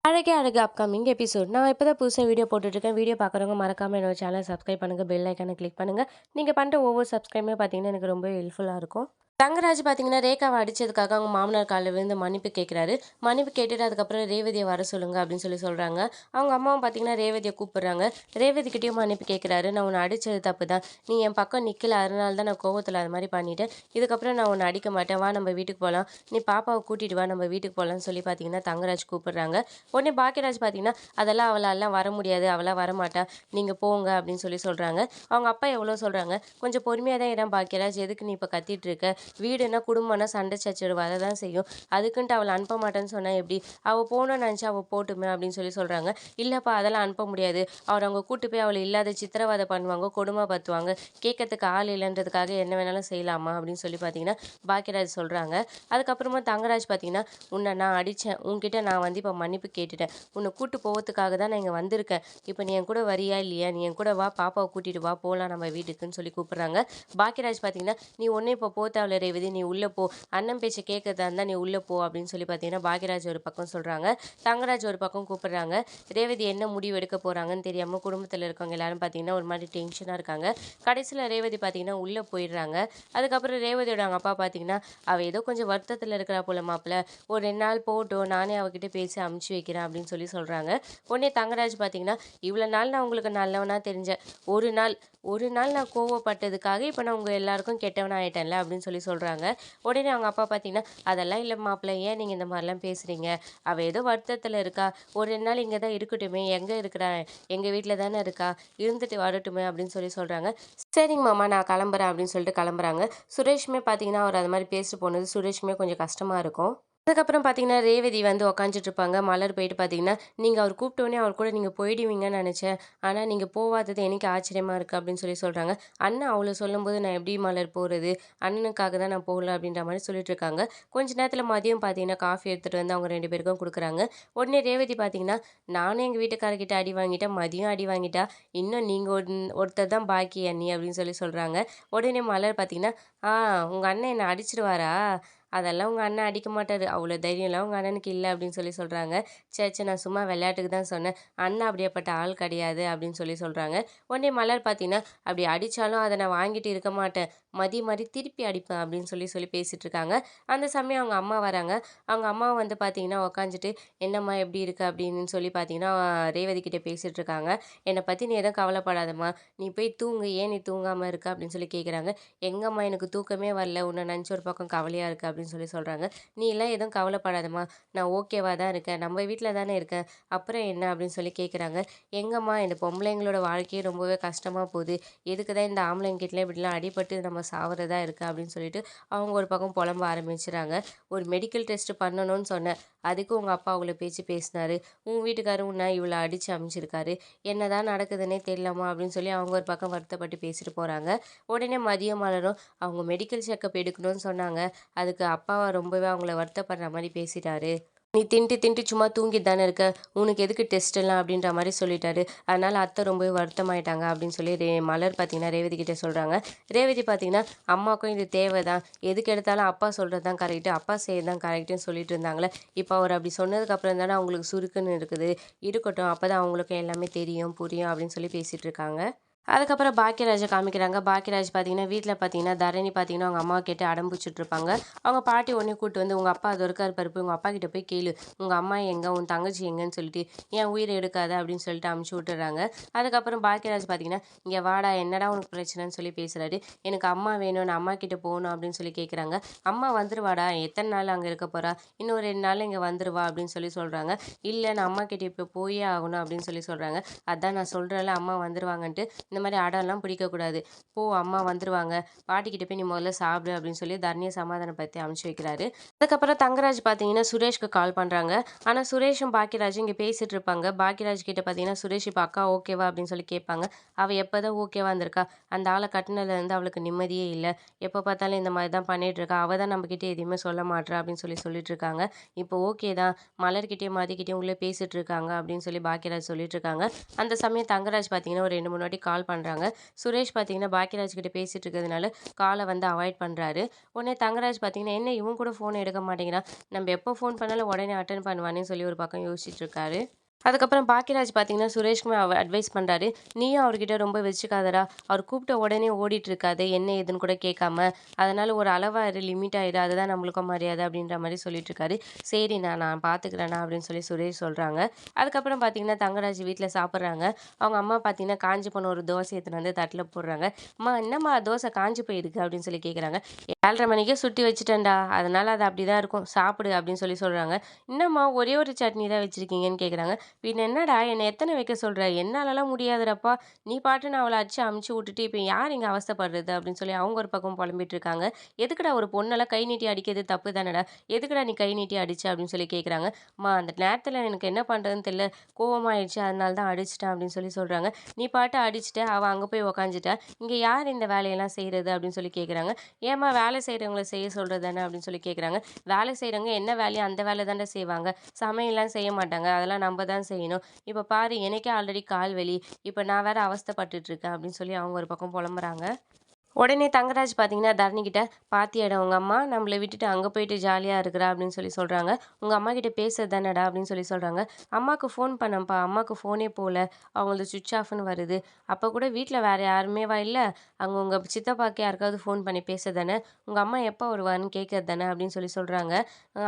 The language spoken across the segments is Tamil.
அழகே அழகு அப்கமிங் எபிசோட். நான் இப்ப தான் புதுசா வீடியோ போட்டுட்ருக்கேன். வீடியோ பார்க்குறவங்க மறக்காம என்னோட சேனல சப்ஸ்கிரைப் பண்ணுங்க. பெல் ஐக்கான கிளிக் பண்ணுங்க. நீங்க பண்ற ஒவ்வொரு சப்ஸ்கிரைபுமே பார்த்தீங்கன்னா, எனக்கு ரொம்ப ஹெல்ப்ஃபுல்லா இருக்கும். தங்கராஜ் பார்த்தீங்கன்னா, ரேகாவ அடிச்சதுக்காக அவங்க மாமனார் கால்ல விழுந்து மன்னிப்பு கேட்குறாரு. மன்னிப்பு கேட்டுட்டு அதுக்கப்புறம் ரேவதிய வர சொல்லுங்க அப்படின்னு சொல்றாங்க. அவங்க அம்மாவும் பார்த்தீங்கன்னா, ரேவதிய கூப்பிடுறாங்க. ரேவதிகிட்டயும் மன்னிப்பு கேட்குறாரு. நான் உன்ன அடிச்சது தப்பு தான். நீ என் பக்கம் நிக்கல. அதனால தான் நான் கோவத்துல அது மாரி பண்ணிட்டேன். இதுக்கப்புறம் நான் உன்ன அடிக்க மாட்டேன். வா நம்ம வீட்டுக்கு போலாம். நீ பாப்பாவ கூட்டிட்டு வா நம்ம வீட்டுக்கு போலாம்ன்னு சொல்லி பார்த்தீங்கன்னா, தங்கராஜ் கூப்பிடுறாங்க. உடனே பாக்கியராஜ் பார்த்தீங்கன்னா, அதெல்லாம் அவளாலாம் வர முடியாது. அவலாம் வரமாட்டா. நீங்க போங்க அப்படின்னு சொல்றாங்க. அவங்க அப்பா எவ்வளோ சொல்றாங்க. கொஞ்சம் பொறுமையா தான் இரு பாக்கியராஜ். எதுக்கு நீ இப்ப கத்திட்டு இருக்க? வீடுனா, குடும்பம்னா சண்டை சச்சரவு வரதான் செய்யும். அதுக்குன்ட்டு அவள அனுப்ப மாட்டேன்னு சொன்னா எப்படி? அவ போணும்னு நெனச்சா அவ போட்டுமே அப்படின்னு சொல்றாங்க. இல்லப்பா அதெல்லாம் அனுப்ப முடியாது. அவர அங்க கூட்டு போய் அவள இல்லாத சித்திரவதை பண்ணுவாங்க, கொடுமைப்படுத்துவாங்க. கேட்கறதுக்கு ஆள் இல்லன்றதுக்காக என்ன வேணாலும் செய்யலாமா? அப்படின்னு பார்த்தீங்கன்னா, பாக்கியராஜ் சொல்றாங்க. அதுக்கப்புறமா தங்கராஜ் பார்த்தீங்கன்னா, உன்ன நான் அடிச்சேன். உன்கிட்ட நான் வந்து இப்ப மன்னிப்பு கேட்டுட்டேன். உன்ன கூட்டு போவதுக்காக தான் நான் இங்க வந்திருக்கேன். இப்ப நீ என் கூட வரியா? இல்லையா? நீ என் கூட வா பாப்பாவ கூட்டிட்டு வா போலாம் நம்ம வீட்டுக்குன்னு கூப்பிடுறாங்க. பாக்கியராஜ் பார்த்தீங்கன்னா, "நீ ஒண்ணும் இப்போ போ தேவையில்ல ரேவதி. நீ உள்ள போ. அண்ணன் பேச்ச கேட்கறதா இருந்தா நீ உள்ள போ" அப்படின்னு பார்த்தீங்கன்னா, பாக்கியராஜ் ஒரு பக்கம் சொல்றாங்க. தங்கராஜ் ஒரு பக்கம் கூப்பிடுறாங்க. ரேவதி என்ன முடிவு எடுக்க போறாங்கன்னு தெரியாம குடும்பத்தில இருக்கவங்க எல்லாரும் பார்த்தீங்கன்னா, ஒரு மாரி டென்ஷனா இருக்காங்க. கடைசியில ரேவதி பார்த்தீங்கன்னா, உள்ள போயிடுறாங்க. அதுக்கப்புறம் ரேவதியோட அவங்க அப்பா பார்த்தீங்கன்னா, "அவ ஏதோ கொஞ்சம் வருத்தத்தில இருக்கிறா போல மாப்பிள. ஒரு 2 நாள் போகட்டும். நானே அவகிட்ட பேசி அனுப்பிச்சு வைக்கிறேன்" அப்படின்னு சொல்றாங்க. உடனே தங்கராஜ் பார்த்தீங்கன்னா, "இவ்வளோ நாள் நான் உங்களுக்கு நல்லவனா தெரிஞ்சேன். ஒரு நாள் ஒரு நாள் நான் கோவப்பட்டதுக்காக, இப்ப நான் உங்க எல்லாருக்கும் கெட்டவனா ஆயிட்டேன்ல" அப்படின்னு சொல்றாங்க. உடனே அவங்க அப்பா பார்த்தீங்கன்னா, "அதெல்லாம் இல்ல மாப்பிள. ஏன் நீங்க இந்த மாரிலாம் பேசுறீங்க? அவ ஏதோ வருத்தத்தில இருக்கா. ஒரு 2 நாள் இங்க தான் இருக்கட்டுமே. எங்க இருக்கிறா? எங்க வீட்ல தானே இருக்கா. இருந்துட்டு வரட்டுமே" அப்படின்னு சொல்றாங்க. "சரிங்க மாமா நான் கிளம்புறேன்" அப்படின்னு கிளம்புறாங்க. சுரேஷுமே பார்த்தீங்கன்னா, அவர் அது மாரி பேசிட்டு போனது சுரேஷுக்குமே கொஞ்சம் கஷ்டமா இருக்கும். அதுக்கப்புறம் பார்த்தீங்கன்னா, ரேவதி வந்து உட்காந்துட்டு இருப்பாங்க. மலர் போயிட்டு பார்த்தீங்கன்னா, "நீங்க அவர் கூப்பிட்டோனே அவர் கூட நீங்க போயிடுவீங்கன்னு நெனச்சேன். ஆனா நீங்க போவாதது எனக்கு ஆச்சரியமா இருக்கு" அப்படின்னு சொல்றாங்க. "அண்ணன் அவ்வளோ சொல்லும்போது நான் எப்படி மலர் போறது? அண்ணனுக்காக தான் நான் போகல" அப்படின்ற மாரி சொல்லிட்டு இருக்காங்க. கொஞ்ச நேரத்தில மதியம் பார்த்தீங்கன்னா, காஃபி எடுத்துட்டு வந்து அவங்க 2 பேருக்கும் குடுக்குறாங்க. உடனே ரேவதி பார்த்தீங்கன்னா, "நானும் எங்க வீட்டுக்காரர்கிட்ட அடி வாங்கிட்டேன். மதியம் அடி வாங்கிட்டா. இன்னும் நீங்க ஒருத்தர் தான் பாக்கி அண்ணி" அப்படின்னு சொல்றாங்க. உடனே மலர் பார்த்தீங்கன்னா, "ஆ உங்க அண்ணன் என்ன அடிச்சுருவாரா? அதெல்லாம் உங்க அண்ணன் அடிக்க மாட்டாரு. அவ்வளோ தைரியம்லாம் உங்க அண்ணனுக்கு இல்ல" அப்படின்னு சொல்றாங்க. "ச்சே! ச்சே! நான் சும்மா விளையாட்டுக்கு தான் சொன்னேன். அண்ணன் அப்படியாப்பட்ட ஆள் கிடையாது" அப்படின்னு சொல்றாங்க. உடனே மலர் பார்த்தீங்கன்னா, "அப்படி அடிச்சாலும் அத நான் வாங்கிட்டு இருக்க மாட்டேன். மதி மாரி திருப்பி அடிப்பேன்" அப்படின்னு சொல்லி பேசிட்டு இருக்காங்க. அந்த சமயம் அவங்க அம்மா வராங்க. அவங்க அம்மா வந்து பார்த்தீங்கன்னா உட்காந்துட்டு, "என்னம்மா எப்படி இருக்க?" அப்படின்னு பார்த்தீங்கன்னா, ரேவதி கிட்ட பேசிட்டு இருக்காங்க. "என்னை பத்தி நீ எதுவும் கவலைப்படாதம்மா. நீ போய் தூங்கு. ஏன் நீ தூங்காம இருக்க?" அப்படின்னு கேட்குறாங்க. "எங்கம்மா எனக்கு தூக்கமே வரல. உன்ன நினச்சு ஒரு பக்கம் கவலையா இருக்கு" அப்படின்னு சொல்றாங்க. "நீ எல்லாம் எதுவும் கவலைப்படாதம்மா. நான் ஓகேவா தான் இருக்கேன். நம்ம வீட்ல தானே இருக்கேன். அப்புறம் என்ன?" அப்படின்னு கேட்குறாங்க. "எங்கம்மா இந்த பொம்பளைங்களோட வாழ்க்கையே ரொம்பவே கஷ்டமா போகுது. எதுக்கு தான் இந்த ஆம்பளைங்ககிட்டலாம் இப்படிலாம் அடிபட்டு நம்ம சாவறதா இருக்கு" அப்படின்னு அவங்க ஒரு பக்கம் புலம்ப ஆரம்பிச்சுறாங்க. "ஒரு மெடிக்கல் டெஸ்ட் பண்ணணும்னு சொன்னேன். அதுக்கு உங்க அப்பா அவ்வளோ பேச்சு பேசினாரு. உன் வீட்டுக்காரர் உன்ன இவ்வளோ அடிச்சு அனுப்பிச்சிருக்காரு. என்னதான் நடக்குதுன்னே தெரியலம்மா" அப்படின்னு அவங்க ஒரு பக்கம் வருத்தப்பட்டு பேசிட்டு போறாங்க. உடனே மதியம் மலரும் அவங்க மெடிக்கல் செக்கப் எடுக்கணும்னு சொன்னாங்க. அதுக்கு அப்பா ரொம்பவே அவங்கள வருத்தப்படுற மாரி பேசிட்டாரு. "நீ தின்ட்டு தின்ட்டு சும்மா தூங்கிட்டு தானே இருக்க. உனக்கு எதுக்கு டெஸ்ட்லாம்?" அப்படின்ற மாரி சொல்லிட்டாரு. அதனால அத்தை ரொம்பவே வருத்தமாயிட்டாங்க அப்படின்னு மலர் பார்த்தீங்கன்னா, ரேவதி கிட்ட சொல்றாங்க. ரேவதி பார்த்தீங்கன்னா, "அம்மாவுக்கும் இது தேவை தான். எதுக்கு எடுத்தாலும் அப்பா சொல்றது தான் கரெக்ட்டு. அப்பா செய்றது தான் கரெக்ட்டுன்னு சொல்லிட்டு இருந்தாங்களே. இப்ப அவர் அப்படி சொன்னதுக்கு அப்புறம் தானே அவங்களுக்கு சுருக்குன்னு இருக்குது. இருக்கட்டும். அப்பதான் அவங்களுக்கும் எல்லாமே தெரியும், புரியும்" அப்படின்னு பேசிட்டு இருக்காங்க. அதுக்கப்புறம் பாக்கியராஜ காமிக்கிறாங்க. பாக்கியராஜ் பார்த்தீங்கன்னா, வீட்ல பார்த்தீங்கன்னா, தரணி பார்த்தீங்கன்னா, அவங்க அம்மாவ கேட்டு அடம் பிடிச்சிட்டு இருப்பாங்க. அவங்க பாட்டி உடனே கூட்டு வந்து, "உங்க அப்பா அதோ இருக்காரு பாரு, போய் உங்க அப்பா கிட்ட போய் கேளு. உங்க அம்மா எங்க? உன் தங்கச்சி எங்கன்னு சொல்லிட்டு, என் உயிர எடுக்காத" அப்படின்னு அனுப்பிச்சு விட்டுர்றாங்க. அதுக்கப்புறம் பாக்கியராஜ் பார்த்தீங்கன்னா, "இங்க வாடா, என்னடா உனக்கு பிரச்சனைன்னு" பேசுறாரு. "எனக்கு அம்மா வேணும். நான் அம்மா கிட்ட போகணும்" அப்படின்னு கேட்குறாங்க. "அம்மா வந்துருவாடா. எத்தன நாள் அங்க இருக்க போறா? இன்னும் 2 நாள்ல இங்க வந்துருவா" அப்படின்னு சொல்றாங்க. "இல்ல நான் அம்மா கிட்ட இப்ப போயே ஆகணும்" அப்படின்னு சொல்றாங்க. "அதான் நான் சொல்றேன்ல அம்மா வந்துருவாங்கன்ட்டு. இந்த மாரி அடம்லாம் பிடிக்கக்கூடாது. போ அம்மா வந்துருவாங்க. பாட்டிக்கிட்ட போய் நீ முதல்ல சாப்பிடு" அப்படின்னு தரணிய சமாதானப்படுத்தி அனுப்பிச்சு வைக்கிறாரு. அதுக்கப்புறம் தங்கராஜ் பார்த்தீங்கன்னா, சுரேஷ்க்கு கால் பண்றாங்க. ஆனா சுரேஷும், பாக்கியராஜும் இங்க பேசிட்டு இருப்பாங்க. பாக்கியராஜ் கிட்ட பார்த்தீங்கன்னா, சுரேஷ் இப்ப அக்கா ஓகேவா அப்படின்னு கேட்பாங்க. அவ எப்பதான் ஓகேவா இருந்திருக்கா? அந்த ஆள கட்டுனதுலேருந்து அவளுக்கு நிம்மதியே இல்ல. எப்ப பார்த்தாலும் இந்த மாரி தான் பண்ணிட்டு இருக்கா. அவ தான் நம்மகிட்ட எதுவுமே சொல்ல மாட்றா அப்படின்னு சொல்லிட்டு இருக்காங்க. இப்போ ஓகே தான். மலர்கிட்டயும், மதிக்கிட்டயும் உள்ள பேசிட்டு இருக்காங்க அப்படின்னு பாக்கியராஜ் சொல்லிட்டு இருக்காங்க. அந்த சமயம் தங்கராஜ் பார்த்தீங்கன்னா, ஒரு 2, 3 வாட்டி கால் கால் பண்ணுறாங்க. சுரேஷ் பார்த்தீங்கன்னா பாக்கியராஜ் கிட்ட பேசிட்டு இருக்கிறதுனால காலை வந்து அவாய்ட் பண்ணுறாரு. உடனே தங்கராஜ் பார்த்தீங்கன்னா, என்ன இவன் கூட ஃபோன் எடுக்க மாட்டேங்கிறான், நம்ம எப்போ ஃபோன் பண்ணாலும் உடனே அட்டெண்ட் பண்ணுவானேன்னு சொல்லி ஒரு பக்கம் யோசிச்சுட்டு இருக்காரு. அதுக்கப்புறம் பாக்கியராஜ் பார்த்தீங்கன்னா, சுரேஷ்க்குமே அட்வைஸ் பண்றாரு. "நீயும் அவர்கிட்ட ரொம்ப வச்சுக்காதடா. அவர் கூப்பிட்ட உடனே ஓடிட்டு இருக்காத. என்ன ஏதுன்னு கூட கேட்காம. அதனால ஒரு அளவா இரு, லிமிட்டா இரு. அதுதான் நம்மளுக்கும் மரியாதை." அப்படின்ற மாரி சொல்லிட்டு இருக்காரு. "சரிண்ணா, நான் பார்த்துக்கிறேண்ணா" அப்படின்னு சொல்லி சுரேஷ் சொல்றாங்க. அதுக்கப்புறம் பார்த்தீங்கன்னா, தங்கராஜ் வீட்ல சாப்பிடுறாங்க. அவங்க அம்மா பார்த்தீங்கன்னா, காஞ்சு போன ஒரு தோசை எடுத்துட்டு வந்து தட்டுல போடுறாங்க. "அம்மா என்னம்மா தோசை காஞ்சு போயிருக்கு?" அப்படின்னு சொல்லி கேட்குறாங்க. "7:30 மணிக்கே சுட்டு வச்சுட்டேன்டா. அதனால அது அப்படிதான் இருக்கும். சாப்பிடு" அப்படின்னு சொல்லி சொல்றாங்க. "என்னம்மா ஒரே ஒரு சட்னி தான் வச்சிருக்கீங்கன்னு?" கேட்குறாங்க. பின்ன என்னடா என்ன எத்தன வைக்க சொல்ற? என்னாலலாம் முடியாதுடாப்பா! நீ பாட்டுன்னு அவள அடிச்சு அமுச்சு விட்டுட்டு, இப்ப யார் இங்க அவஸ்தைப்படுறது? அப்படின்னு சொல்லி அவங்க ஒரு பக்கம் புலம்பிட்டு இருக்காங்க. எதுக்குடா ஒரு பொண்ணெல்லாம் கை நீட்டி அடிக்கிறது தப்பு தானடா! எதுக்குடா நீ கை நீட்டி அடிச்ச? அப்படின்னு சொல்லி கேட்குறாங்க. அம்மா அந்த நேரத்துல எனக்கு என்ன பண்றதுன்னு தெரியல. கோவமாயிடுச்சு. அதனால தான் அடிச்சுட்டேன் அப்படின்னு சொல்லி சொல்றாங்க. நீ பாட்டு அடிச்சுட்ட. அவ அங்க போய் உக்காந்துட்டா. இங்க யார் இந்த வேலையெல்லாம் செய்றது? அப்படின்னு சொல்லி கேட்குறாங்க. ஏம்மா வேலை செய்றவங்கள செய்ய சொல்றது தானே அப்படின்னு சொல்லி கேட்குறாங்க. வேலை செய்றவங்க என்ன வேலையோ அந்த வேலை தான்டா செய்வாங்க. சமையல்லாம் செய்ய மாட்டாங்க. அதெல்லாம் நம்ப தான் செய்யணும். இப்ப பாரு எனக்கே ஆல்ரெடி கால் வலி. இப்ப நான் வேற அவஸ்தைப்பட்டுட்டு இருக்கேன் அப்படின்னு சொல்லி அவங்க ஒரு பக்கம் புலம்புறாங்க. உடனே தங்கராஜ் பார்த்தீங்கன்னா, தரணிகிட்ட "பாத்தியாடா உங்க அம்மா நம்மள விட்டுட்டு அங்க போயிட்டு ஜாலியா இருக்கிறா" அப்படின்னு சொல்லி சொல்றாங்க. "உங்க அம்மாகிட்ட பேசுறது தானடா" அப்படின்னு சொல்லி சொல்றாங்க. "அம்மாக்கு ஃபோன் பண்ணேன்ப்பா. அம்மாக்கு ஃபோனே போல. அவங்களது ஸ்விட்ச் ஆஃப்ன்னு வருது. அப்ப கூட வீட்ல வேற யாருமேவா இல்ல? அங்க உங்க சித்தப்பாக்கு யாருக்காவது ஃபோன் பண்ணி பேச தானே. உங்க அம்மா எப்ப வருவான்னு கேட்கறது தானே" அப்படின்னு சொல்லி சொல்றாங்க.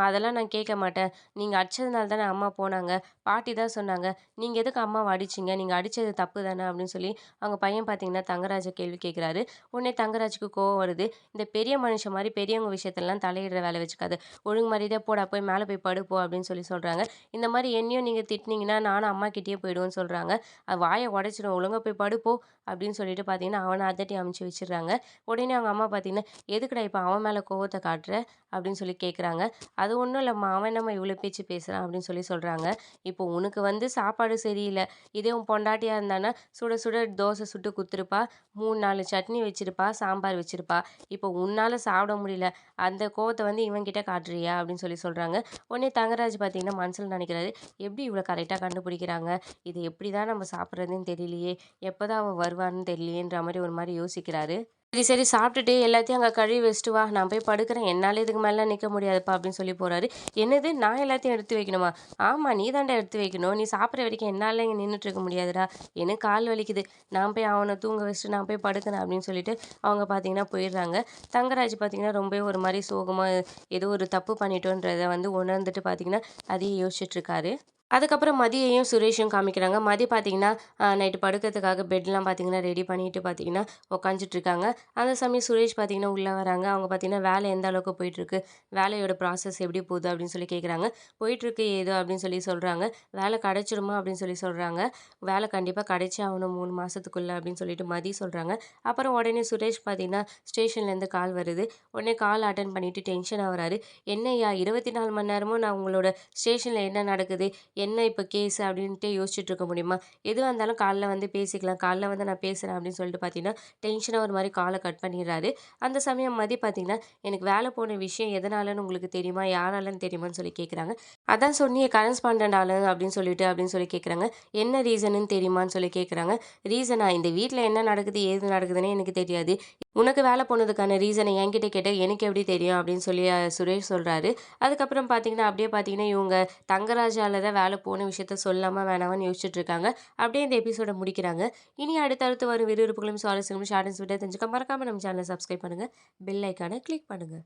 அதெல்லாம் நான் கேட்க மாட்டேன். நீங்க அடிச்சதுனால தானே அம்மா போனாங்க. பாட்டி தான் சொன்னாங்க. நீங்க எதுக்கு அம்மாவ அடிச்சீங்க? நீங்க அடிச்சது தப்பு தானே" அப்படின்னு சொல்லி அவங்க பையன் பார்த்தீங்கன்னா, தங்கராஜ கேள்வி கேட்கிறாரு. உடனே தங்கராஜுக்கு கோவம் வருது. இந்த பெரிய மனுஷன் மாரி பெரியவங்க விஷயத்துலலாம் தலையிடுற வேலை வச்சுக்காத. ஒழுங்கு மரியாதையா போடா போய் மேல போய் படு போ அப்படின்னு சொல்லி சொல்றாங்க. இந்த மாரி என்னையும் நீங்க திட்டுனீங்கன்னா, நானும் அம்மா கிட்டயே போயிடுவேன்னு சொல்றாங்க. வாய உடைச்சிடும். ஒழுங்கா போய் படு போ அப்படின்னு சொல்லிட்டு பார்த்தீங்கன்னா, அவன அதட்டி அமுச்சு வச்சுடுறாங்க. உடனே அவங்க அம்மா பார்த்தீங்கன்னா, எதுக்குடா இப்ப அவன் மேல கோவத்த காட்டுற? அப்படின்னு சொல்லி கேட்குறாங்க. அது ஒண்ணும் இல்லம்மா. அவன் என்னம்மா இவ்ளோ பேச்சு பேசுறான் அப்படின்னு சொல்லி சொல்றாங்க. இப்போ உனக்கு வந்து சாப்பாடு சரியில்ல. இதே உன் பொண்டாட்டியா இருந்தான்னா, சுட சுட தோசை சுட்டு குடுத்துருப்பா. 3, 4 சட்னி வச்சிருப்பா, சாம்பார் வச்சிருப்பா. இப்போ உன்னால சாப்பிட முடியல. அந்த கோவத்த வந்து இவன்கிட்ட காட்டுறியா? அப்படின்னு சொல்லி சொல்றாங்க. உடனே தங்கராஜ் பார்த்தீங்கன்னா, மனசுல நெனைக்கிறாரு, எப்படி இவ்வளோ கரெக்ட்டா கண்டுபிடிக்கிறாங்க? இது எப்படி தான் நம்ம சாப்பிடுறதுன்னு தெரியலையே! எப்பதான் அவ வருவான்னு தெரியலையேன்ற மாரி ஒரு மாரி யோசிக்கிறாரு. சரி, சரி சாப்பிட்டுட்டு எல்லாத்தையும் அங்க கழுவி வச்சுட்டு வா. நான் போய் படுக்கிறேன். என்னால இதுக்கு மேலலாம் நிக்க முடியாதுப்பா அப்படின்னு சொல்லி போறாரு. என்னது நான் எல்லாத்தையும் எடுத்து வைக்கணுமா? ஆமா நீ தான்டா எடுத்து வைக்கணும். நீ சாப்பிடுற வரைக்கும் என்னால இங்க நின்னுட்டு இருக்க முடியாதுடா. எனக்கு கால் வலிக்குது. நான் போய் அவன தூங்க வச்சுட்டு நான் போய் படுக்கிறேன் அப்படின்னு சொல்லிட்டு அவங்க பார்த்தீங்கன்னா போயிடுறாங்க. தங்கராஜ் பார்த்தீங்கன்னா ரொம்பவே ஒரு மாரி சோகமா ஏதோ ஒரு தப்பு பண்ணிட்டோன்றத வந்து உணர்ந்துட்டு பார்த்தீங்கன்னா, அதையே யோசிச்சுட்டு இருக்காரு. அதுக்கப்புறம் மதியையும் சுரேஷையும் காமிக்கிறாங்க. மதி பார்த்தீங்கன்னா, நைட்டு படுக்கிறதுக்காக பெட்லாம் பார்த்தீங்கன்னா, ரெடி பண்ணிட்டு பார்த்தீங்கன்னா, உட்காந்துட்டு இருக்காங்க. அந்த சமயம் சுரேஷ் பார்த்தீங்கன்னா, உள்ள வராங்க. அவங்க பார்த்தீங்கன்னா, "வேலை எந்த அளவுக்கு போயிட்டுருக்கு? வேலையோட ப்ராசஸ் எப்படி போகுது?" அப்படின்னு சொல்லி கேட்குறாங்க. "போயிட்டுருக்கு ஏதோ" அப்படின்னு சொல்லி சொல்றாங்க. "வேலை கிடைச்சிருமா?" அப்படின்னு சொல்லி சொல்றாங்க. "வேலை கண்டிப்பா கிடைச்சே ஆகணும் 3 மாசத்துக்குள்ள" அப்படின்னு சொல்லிட்டு மதி சொல்றாங்க. அப்புறம் உடனே சுரேஷ் பார்த்தீங்கன்னா, ஸ்டேஷன்லேருந்து கால் வருது. உடனே கால் அட்டெண்ட் பண்ணிட்டு டென்ஷன் ஆகுறாரு. "என்னய்யா 24 மணி நேரமும் நான் உங்களோட ஸ்டேஷன்ல என்ன நடக்குது? என்ன இப்ப கேஸ் அப்படின்ட்டு யோசிச்சுட்டு இருக்க முடியுமா? எதுவா இருந்தாலும் காலைல வந்து பேசிக்கலாம். காலைல வந்து நான் பேசுறேன் அப்படின்னு சொல்லிட்டு பார்த்தீங்கன்னா, டென்ஷனா ஒரு மாரி கால கட் பண்ணிடுறாரு. அந்த சமயம் மதி பார்த்தீங்கன்னா, எனக்கு வேலை போன விஷயம் எதனாலன்னு உங்களுக்கு தெரியுமா? யாராலன்னு தெரியுமான்னு சொல்லி கேட்குறாங்க. அதான் சொன்னியே கரஸ்பாண்டன்ட் ஆளு அப்படின்னு சொல்லி கேட்குறாங்க. என்ன ரீசனுன்னு தெரியுமான்னு சொல்லி கேட்குறாங்க. ரீசனா இந்த வீட்ல என்ன நடக்குது, ஏது நடக்குதுன்னே எனக்கு தெரியாது. உனக்கு வேலை போனதுக்கான ரீசன என்கிட்ட கேட்ட எனக்கு எப்படி தெரியும்? அப்படின்னு சொல்லி சுரேஷ் சொல்றாரு. அதுக்கப்புறம் பார்த்தீங்கன்னா, அப்படியே பார்த்தீங்கன்னா, இவங்க தங்கராஜால தான் வேலை போன விஷயத்த சொல்லாமா வேணாமான்னு யோசிச்சுட்டு இருக்காங்க. அப்படியே இந்த எபிசோட முடிக்கிறாங்க. இனி அடுத்தடுத்து வரும் விறுவிறுப்புகளும், சுவாரஸ்யங்களும் ஷார்ட் அண்ட் ஸ்வீட்டா தெரிஞ்சுக்க மறக்காம நம்ம சேனல சப்ஸ்கிரைப் பண்ணுங்க. பெல் ஐக்கான கிளிக் பண்ணுங்க.